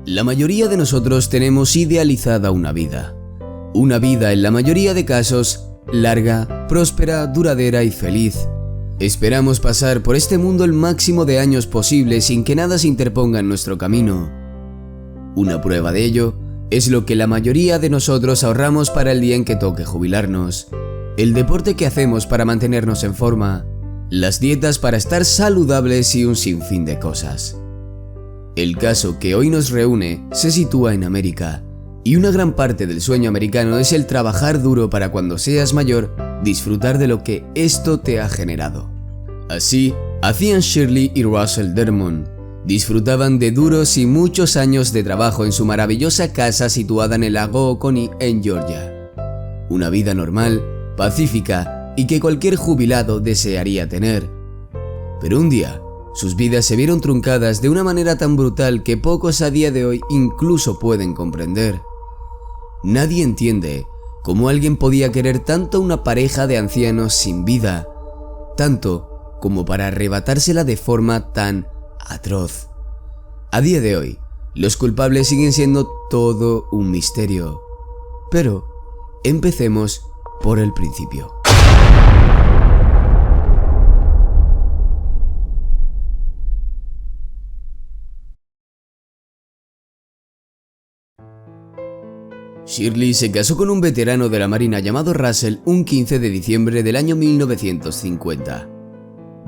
La mayoría de nosotros tenemos idealizada una vida. Una vida, en la mayoría de casos, larga, próspera, duradera y feliz. Esperamos pasar por este mundo el máximo de años posible sin que nada se interponga en nuestro camino. Una prueba de ello es lo que la mayoría de nosotros ahorramos para el día en que toque jubilarnos, el deporte que hacemos para mantenernos en forma, las dietas para estar saludables y un sinfín de cosas. El caso que hoy nos reúne se sitúa en América, y una gran parte del sueño americano es el trabajar duro para cuando seas mayor, disfrutar de lo que esto te ha generado. Así, hacían Shirley y Russell Dermond. Disfrutaban de duros y muchos años de trabajo en su maravillosa casa situada en el lago Oconee, en Georgia. Una vida normal, pacífica y que cualquier jubilado desearía tener. Pero un día, sus vidas se vieron truncadas de una manera tan brutal que pocos a día de hoy incluso pueden comprender. Nadie entiende cómo alguien podía querer tanto a una pareja de ancianos sin vida, tanto como para arrebatársela de forma tan atroz. A día de hoy, los culpables siguen siendo todo un misterio. Pero empecemos por el principio. Shirley se casó con un veterano de la Marina llamado Russell un 15 de diciembre del año 1950.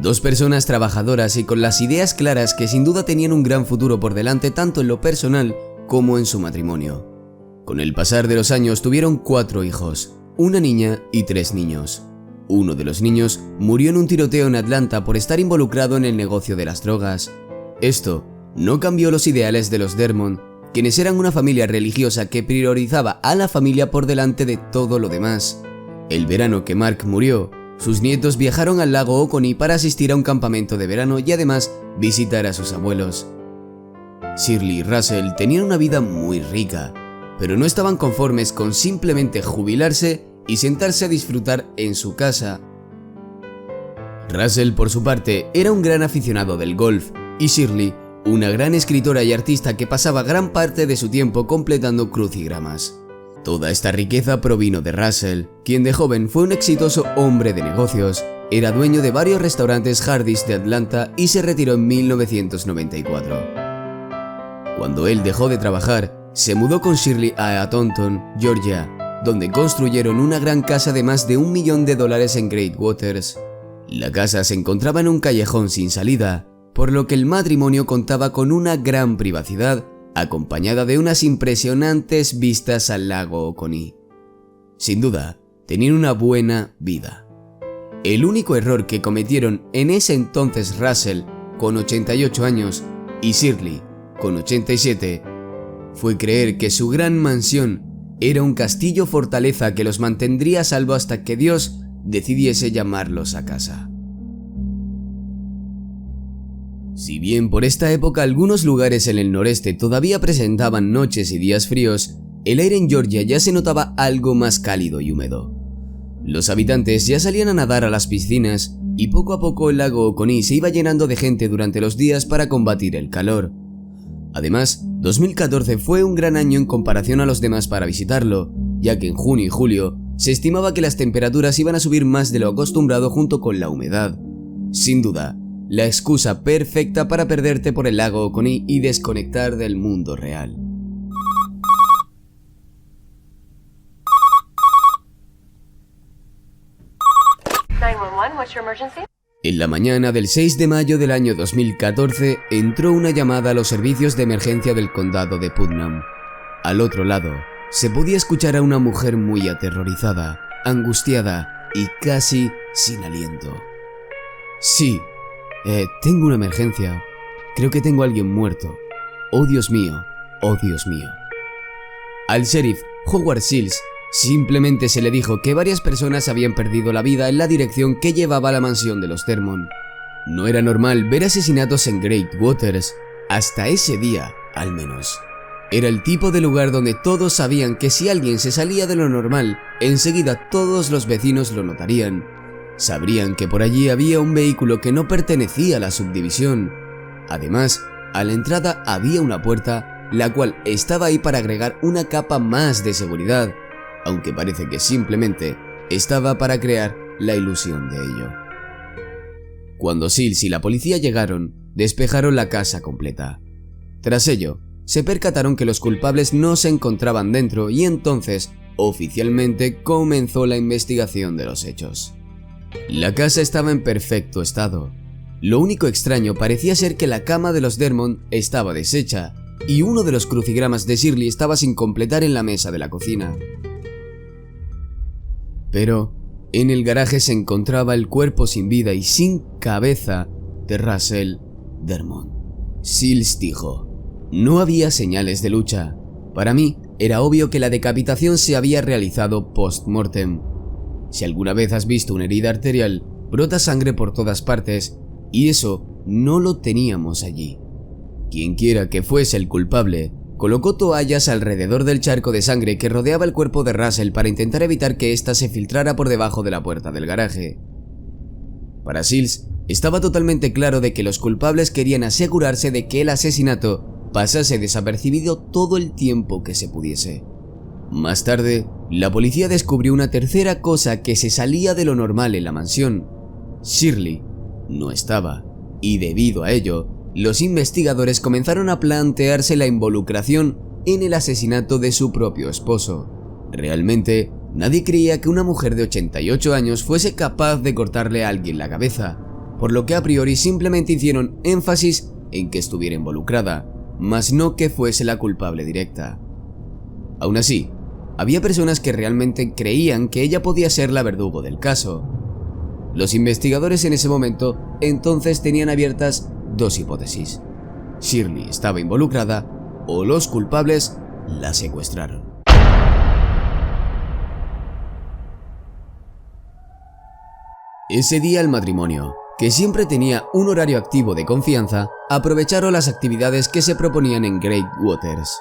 Dos personas trabajadoras y con las ideas claras que sin duda tenían un gran futuro por delante tanto en lo personal como en su matrimonio. Con el pasar de los años tuvieron 4 hijos, una niña y 3 niños. Uno de los niños murió en un tiroteo en Atlanta por estar involucrado en el negocio de las drogas. Esto no cambió los ideales de los Dermond, quienes eran una familia religiosa que priorizaba a la familia por delante de todo lo demás. El verano que Mark murió, sus nietos viajaron al lago Oconee para asistir a un campamento de verano y además visitar a sus abuelos. Shirley y Russell tenían una vida muy rica, pero no estaban conformes con simplemente jubilarse y sentarse a disfrutar en su casa. Russell, por su parte, era un gran aficionado del golf y Shirley, una gran escritora y artista que pasaba gran parte de su tiempo completando crucigramas. Toda esta riqueza provino de Russell, quien de joven fue un exitoso hombre de negocios, era dueño de varios restaurantes Hardee's de Atlanta y se retiró en 1994. Cuando él dejó de trabajar, se mudó con Shirley a Taunton, Georgia, donde construyeron una gran casa de más de $1 millón en Great Waters. La casa se encontraba en un callejón sin salida, por lo que el matrimonio contaba con una gran privacidad, acompañada de unas impresionantes vistas al lago Oconee. Sin duda, tenían una buena vida. El único error que cometieron en ese entonces Russell, con 88 años, y Shirley, con 87, fue creer que su gran mansión era un castillo fortaleza que los mantendría a salvo hasta que Dios decidiese llamarlos a casa. Si bien por esta época algunos lugares en el noreste todavía presentaban noches y días fríos, el aire en Georgia ya se notaba algo más cálido y húmedo. Los habitantes ya salían a nadar a las piscinas y poco a poco el lago Oconee se iba llenando de gente durante los días para combatir el calor. Además, 2014 fue un gran año en comparación a los demás para visitarlo, ya que en junio y julio se estimaba que las temperaturas iban a subir más de lo acostumbrado junto con la humedad. Sin duda, la excusa perfecta para perderte por el lago Oconee y desconectar del mundo real. En la mañana del 6 de mayo del año 2014 entró una llamada a los servicios de emergencia del condado de Putnam. Al otro lado, se podía escuchar a una mujer muy aterrorizada, angustiada y casi sin aliento. Sí. Tengo una emergencia. Creo que tengo a alguien muerto. Oh Dios mío, oh Dios mío. Al sheriff Howard Sills simplemente se le dijo que varias personas habían perdido la vida en la dirección que llevaba a la mansión de los Dermond. No era normal ver asesinatos en Great Waters, hasta ese día, al menos. Era el tipo de lugar donde todos sabían que si alguien se salía de lo normal, enseguida todos los vecinos lo notarían. Sabrían que por allí había un vehículo que no pertenecía a la subdivisión. Además, a la entrada había una puerta la cual estaba ahí para agregar una capa más de seguridad, aunque parece que simplemente estaba para crear la ilusión de ello. Cuando Sills y la policía llegaron, despejaron la casa completa. Tras ello, se percataron que los culpables no se encontraban dentro y entonces, oficialmente, comenzó la investigación de los hechos. La casa estaba en perfecto estado. Lo único extraño parecía ser que la cama de los Dermont estaba deshecha y uno de los crucigramas de Shirley estaba sin completar en la mesa de la cocina. Pero en el garaje se encontraba el cuerpo sin vida y sin cabeza de Russell Dermont. Sills dijo: "No había señales de lucha. Para mí era obvio que la decapitación se había realizado post-mortem. Si alguna vez has visto una herida arterial, brota sangre por todas partes y eso no lo teníamos allí. Quienquiera que fuese el culpable, colocó toallas alrededor del charco de sangre que rodeaba el cuerpo de Russell para intentar evitar que ésta se filtrara por debajo de la puerta del garaje". Para Sills, estaba totalmente claro de que los culpables querían asegurarse de que el asesinato pasase desapercibido todo el tiempo que se pudiese. Más tarde, la policía descubrió una tercera cosa que se salía de lo normal en la mansión. Shirley no estaba, y debido a ello, los investigadores comenzaron a plantearse la involucración en el asesinato de su propio esposo. Realmente, nadie creía que una mujer de 88 años fuese capaz de cortarle a alguien la cabeza, por lo que a priori simplemente hicieron énfasis en que estuviera involucrada, mas no que fuese la culpable directa. Aún así, había personas que realmente creían que ella podía ser la verdugo del caso. Los investigadores en ese momento entonces tenían abiertas dos hipótesis: Shirley estaba involucrada o los culpables la secuestraron. Ese día el matrimonio, que siempre tenía un horario activo de confianza, aprovecharon las actividades que se proponían en Great Waters.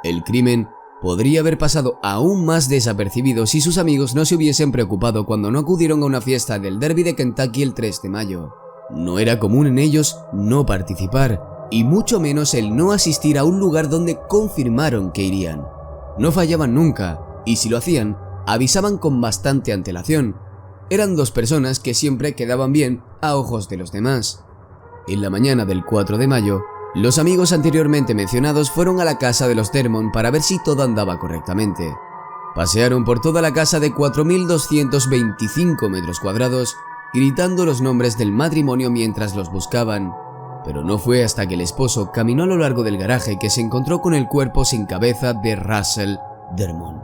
El crimen podría haber pasado aún más desapercibido si sus amigos no se hubiesen preocupado cuando no acudieron a una fiesta del Derby de Kentucky el 3 de mayo. No era común en ellos no participar, y mucho menos el no asistir a un lugar donde confirmaron que irían. No fallaban nunca, y si lo hacían, avisaban con bastante antelación. Eran dos personas que siempre quedaban bien a ojos de los demás. En la mañana del 4 de mayo, los amigos anteriormente mencionados fueron a la casa de los Dermont para ver si todo andaba correctamente. Pasearon por toda la casa de 4.225 metros cuadrados, gritando los nombres del matrimonio mientras los buscaban, pero no fue hasta que el esposo caminó a lo largo del garaje que se encontró con el cuerpo sin cabeza de Russell Dermont.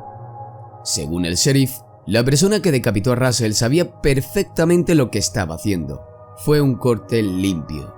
Según el sheriff, la persona que decapitó a Russell sabía perfectamente lo que estaba haciendo. Fue un corte limpio.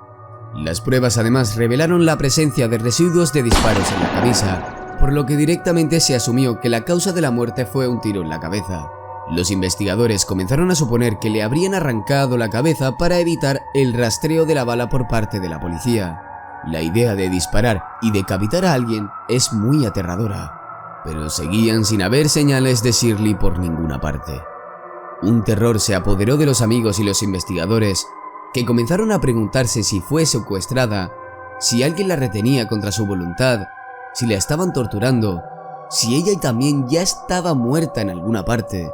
Las pruebas además revelaron la presencia de residuos de disparos en la camisa, por lo que directamente se asumió que la causa de la muerte fue un tiro en la cabeza. Los investigadores comenzaron a suponer que le habrían arrancado la cabeza para evitar el rastreo de la bala por parte de la policía. La idea de disparar y decapitar a alguien es muy aterradora, pero seguían sin haber señales de Shirley por ninguna parte. Un terror se apoderó de los amigos y los investigadores, que comenzaron a preguntarse si fue secuestrada, si alguien la retenía contra su voluntad, si la estaban torturando, si ella también ya estaba muerta en alguna parte.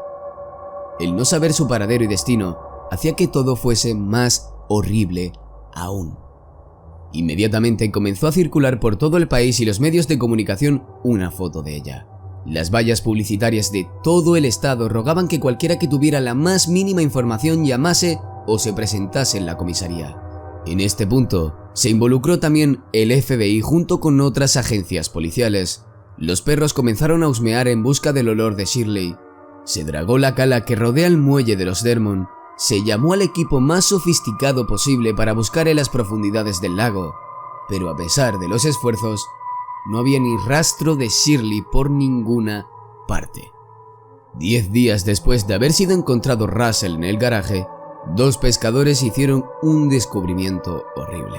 El no saber su paradero y destino hacía que todo fuese más horrible aún. Inmediatamente comenzó a circular por todo el país y los medios de comunicación una foto de ella. Las vallas publicitarias de todo el estado rogaban que cualquiera que tuviera la más mínima información llamase o se presentase en la comisaría. En este punto, se involucró también el FBI junto con otras agencias policiales. Los perros comenzaron a husmear en busca del olor de Shirley. Se dragó la cala que rodea el muelle de los Dermont. Se llamó al equipo más sofisticado posible para buscar en las profundidades del lago. Pero a pesar de los esfuerzos, no había ni rastro de Shirley por ninguna parte. 10 días después de haber sido encontrado Russell en el garaje, dos pescadores hicieron un descubrimiento horrible.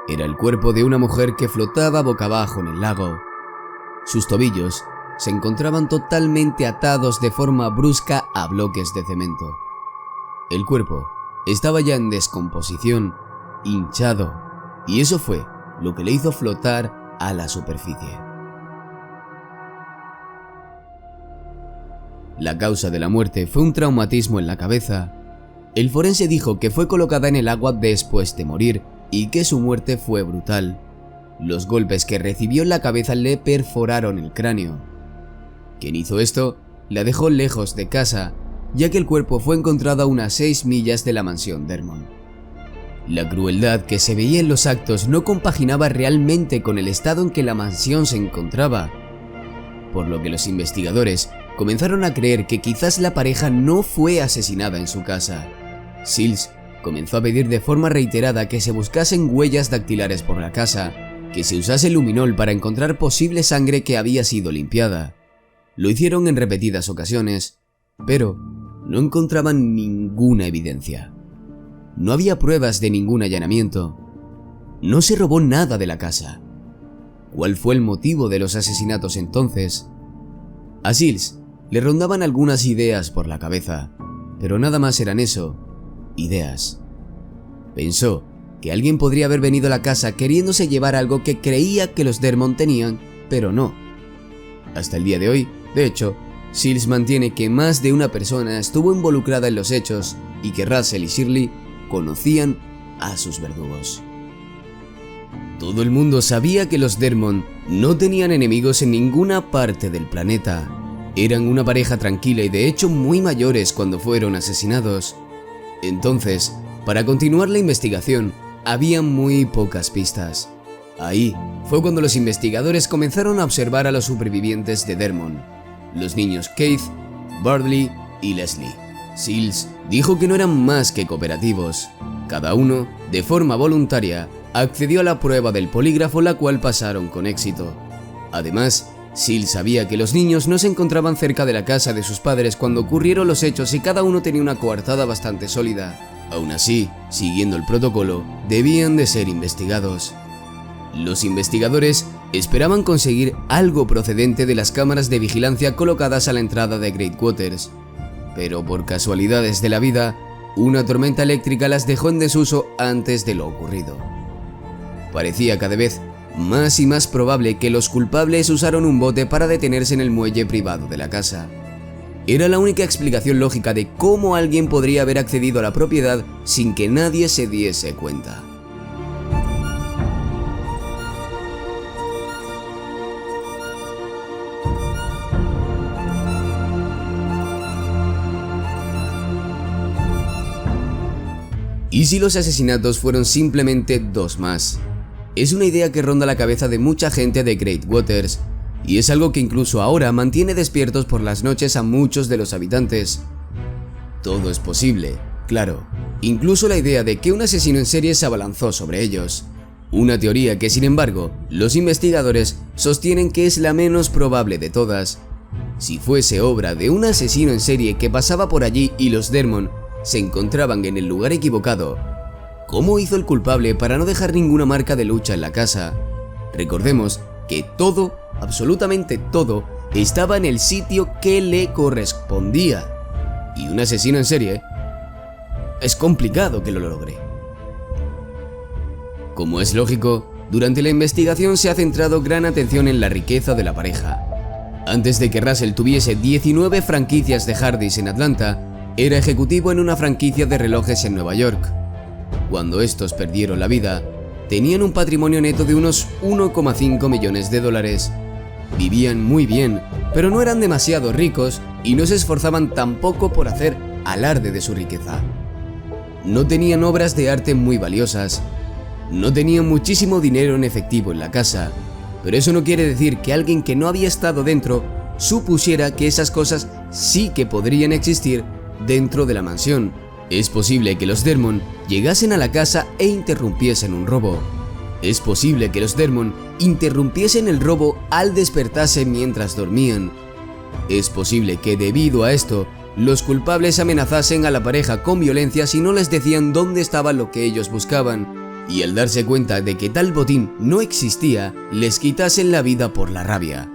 Era el cuerpo de una mujer que flotaba boca abajo en el lago. Sus tobillos se encontraban totalmente atados de forma brusca a bloques de cemento. El cuerpo estaba ya en descomposición, hinchado, y eso fue lo que le hizo flotar a la superficie. La causa de la muerte fue un traumatismo en la cabeza. El forense dijo que fue colocada en el agua después de morir y que su muerte fue brutal. Los golpes que recibió en la cabeza le perforaron el cráneo. Quien hizo esto la dejó lejos de casa, ya que el cuerpo fue encontrado a unas 6 millas de la mansión Dermont. La crueldad que se veía en los actos no compaginaba realmente con el estado en que la mansión se encontraba, por lo que los investigadores comenzaron a creer que quizás la pareja no fue asesinada en su casa. Sills comenzó a pedir de forma reiterada que se buscasen huellas dactilares por la casa, que se usase luminol para encontrar posible sangre que había sido limpiada. Lo hicieron en repetidas ocasiones, pero no encontraban ninguna evidencia. No había pruebas de ningún allanamiento. No se robó nada de la casa. ¿Cuál fue el motivo de los asesinatos entonces? A Sills le rondaban algunas ideas por la cabeza, pero nada más eran eso, ideas. Pensó que alguien podría haber venido a la casa queriéndose llevar algo que creía que los Dermont tenían, pero no. Hasta el día de hoy, de hecho, Sills mantiene que más de una persona estuvo involucrada en los hechos y que Russell y Shirley conocían a sus verdugos. Todo el mundo sabía que los Dermont no tenían enemigos en ninguna parte del planeta. Eran una pareja tranquila y de hecho muy mayores cuando fueron asesinados. Entonces, para continuar la investigación, había muy pocas pistas. Ahí fue cuando los investigadores comenzaron a observar a los supervivientes de Dermont, los niños Keith, Bradley y Leslie. Sills dijo que no eran más que cooperativos. Cada uno, de forma voluntaria, accedió a la prueba del polígrafo, la cual pasaron con éxito. Además, Sills sabía que los niños no se encontraban cerca de la casa de sus padres cuando ocurrieron los hechos y cada uno tenía una coartada bastante sólida. Aún así, siguiendo el protocolo, debían de ser investigados. Los investigadores esperaban conseguir algo procedente de las cámaras de vigilancia colocadas a la entrada de Great Waters, pero por casualidades de la vida, una tormenta eléctrica las dejó en desuso antes de lo ocurrido. Parecía cada vez más y más probable que los culpables usaron un bote para detenerse en el muelle privado de la casa. Era la única explicación lógica de cómo alguien podría haber accedido a la propiedad sin que nadie se diese cuenta. ¿Y si los asesinatos fueron simplemente 2 más? Es una idea que ronda la cabeza de mucha gente de Great Waters, y es algo que incluso ahora mantiene despiertos por las noches a muchos de los habitantes. Todo es posible, claro, incluso la idea de que un asesino en serie se abalanzó sobre ellos. Una teoría que, sin embargo, los investigadores sostienen que es la menos probable de todas. Si fuese obra de un asesino en serie que pasaba por allí y los Dermont se encontraban en el lugar equivocado, ¿cómo hizo el culpable para no dejar ninguna marca de lucha en la casa? Recordemos que todo, absolutamente todo, estaba en el sitio que le correspondía. Y un asesino en serie es complicado que lo logre. Como es lógico, durante la investigación se ha centrado gran atención en la riqueza de la pareja. Antes de que Russell tuviese 19 franquicias de Hardee's en Atlanta, era ejecutivo en una franquicia de relojes en Nueva York. Cuando estos perdieron la vida, tenían un patrimonio neto de unos 1,5 millones de dólares. Vivían muy bien, pero no eran demasiado ricos y no se esforzaban tampoco por hacer alarde de su riqueza. No tenían obras de arte muy valiosas. No tenían muchísimo dinero en efectivo en la casa, pero eso no quiere decir que alguien que no había estado dentro supusiera que esas cosas sí que podrían existir dentro de la mansión. Es posible que los Dermont llegasen a la casa e interrumpiesen un robo. Es posible que los Dermont interrumpiesen el robo al despertarse mientras dormían. Es posible que debido a esto, los culpables amenazasen a la pareja con violencia si no les decían dónde estaba lo que ellos buscaban, y al darse cuenta de que tal botín no existía, les quitasen la vida por la rabia.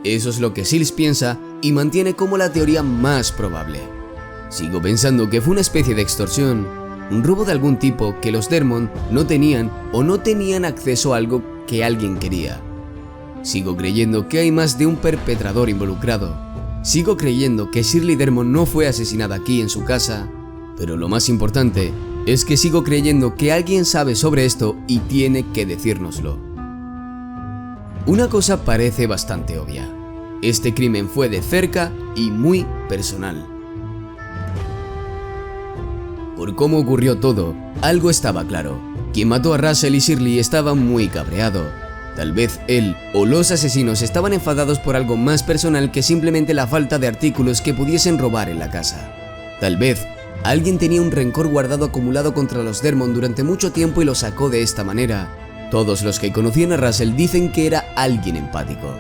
Eso es lo que Sills piensa y mantiene como la teoría más probable. Sigo pensando que fue una especie de extorsión, un robo de algún tipo que los Dermont no tenían o no tenían acceso a algo que alguien quería. Sigo creyendo que hay más de un perpetrador involucrado. Sigo creyendo que Shirley Dermond no fue asesinada aquí en su casa, pero lo más importante es que sigo creyendo que alguien sabe sobre esto y tiene que decírnoslo. Una cosa parece bastante obvia. Este crimen fue de cerca y muy personal. Por cómo ocurrió todo, algo estaba claro. Quien mató a Russell y Shirley estaba muy cabreado. Tal vez él o los asesinos estaban enfadados por algo más personal que simplemente la falta de artículos que pudiesen robar en la casa. Tal vez alguien tenía un rencor guardado acumulado contra los Dermond durante mucho tiempo y lo sacó de esta manera. Todos los que conocían a Russell dicen que era alguien empático.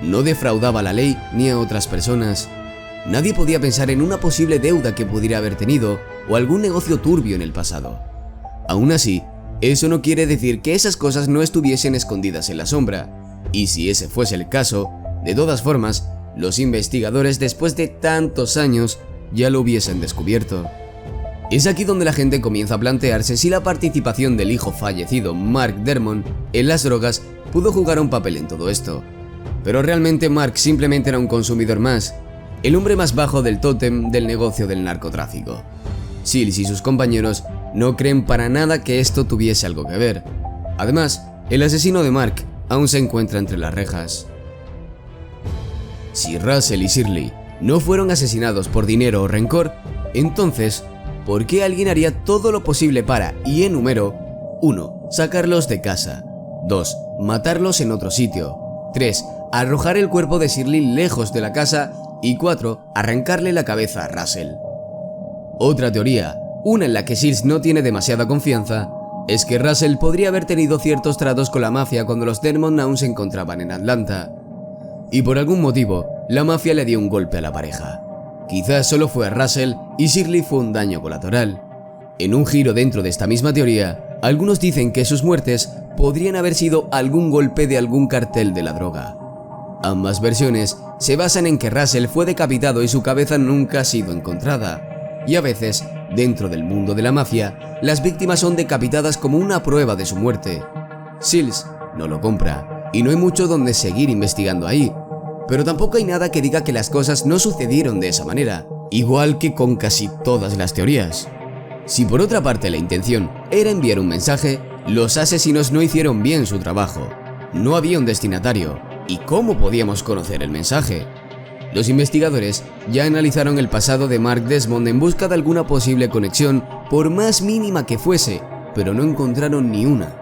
No defraudaba a la ley ni a otras personas. Nadie podía pensar en una posible deuda que pudiera haber tenido o algún negocio turbio en el pasado. Aún así, eso no quiere decir que esas cosas no estuviesen escondidas en la sombra. Y si ese fuese el caso, de todas formas, los investigadores después de tantos años ya lo hubiesen descubierto. Es aquí donde la gente comienza a plantearse si la participación del hijo fallecido Mark Dermond en las drogas pudo jugar un papel en todo esto. Pero realmente Mark simplemente era un consumidor más, el hombre más bajo del tótem del negocio del narcotráfico. Sills y sus compañeros no creen para nada que esto tuviese algo que ver. Además, el asesino de Mark aún se encuentra entre las rejas. Si Russell y Shirley no fueron asesinados por dinero o rencor, entonces, ¿por qué alguien haría todo lo posible para, y enumero, 1. Sacarlos de casa, 2. Matarlos en otro sitio, 3. Arrojar el cuerpo de Shirley lejos de la casa y 4. Arrancarle la cabeza a Russell? Otra teoría, una en la que Sills no tiene demasiada confianza, es que Russell podría haber tenido ciertos tratos con la mafia cuando los Dermond aún se encontraban en Atlanta. Y por algún motivo, la mafia le dio un golpe a la pareja. Quizás solo fue a Russell y Shirley fue un daño colateral. En un giro dentro de esta misma teoría, algunos dicen que sus muertes podrían haber sido algún golpe de algún cartel de la droga. Ambas versiones se basan en que Russell fue decapitado y su cabeza nunca ha sido encontrada. Y a veces, dentro del mundo de la mafia, las víctimas son decapitadas como una prueba de su muerte. Sills no lo compra, y no hay mucho donde seguir investigando ahí. Pero tampoco hay nada que diga que las cosas no sucedieron de esa manera, igual que con casi todas las teorías. Si por otra parte la intención era enviar un mensaje, los asesinos no hicieron bien su trabajo. No había un destinatario, ¿y cómo podíamos conocer el mensaje? Los investigadores ya analizaron el pasado de Mark Desmond en busca de alguna posible conexión, por más mínima que fuese, pero no encontraron ni una.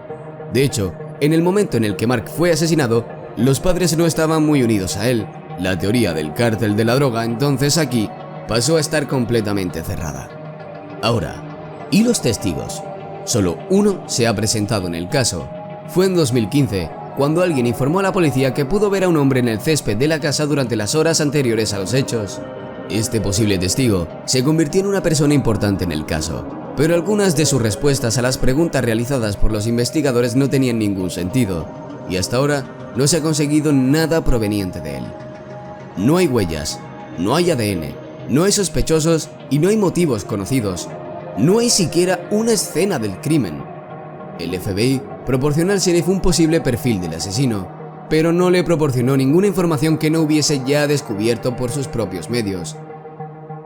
De hecho, en el momento en el que Mark fue asesinado, los padres no estaban muy unidos a él. La teoría del cártel de la droga entonces aquí pasó a estar completamente cerrada. Ahora, ¿y los testigos? Solo uno se ha presentado en el caso. Fue en 2015, cuando alguien informó a la policía que pudo ver a un hombre en el césped de la casa durante las horas anteriores a los hechos. Este posible testigo se convirtió en una persona importante en el caso, pero algunas de sus respuestas a las preguntas realizadas por los investigadores no tenían ningún sentido, y hasta ahora no se ha conseguido nada proveniente de él. No hay huellas, no hay ADN, no hay sospechosos y no hay motivos conocidos. No hay siquiera una escena del crimen. El FBI proporcionó al sheriff un posible perfil del asesino, pero no le proporcionó ninguna información que no hubiese ya descubierto por sus propios medios.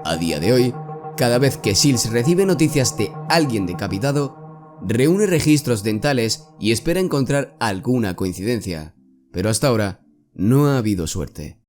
A día de hoy, cada vez que Sills recibe noticias de alguien decapitado, reúne registros dentales y espera encontrar alguna coincidencia, pero hasta ahora no ha habido suerte.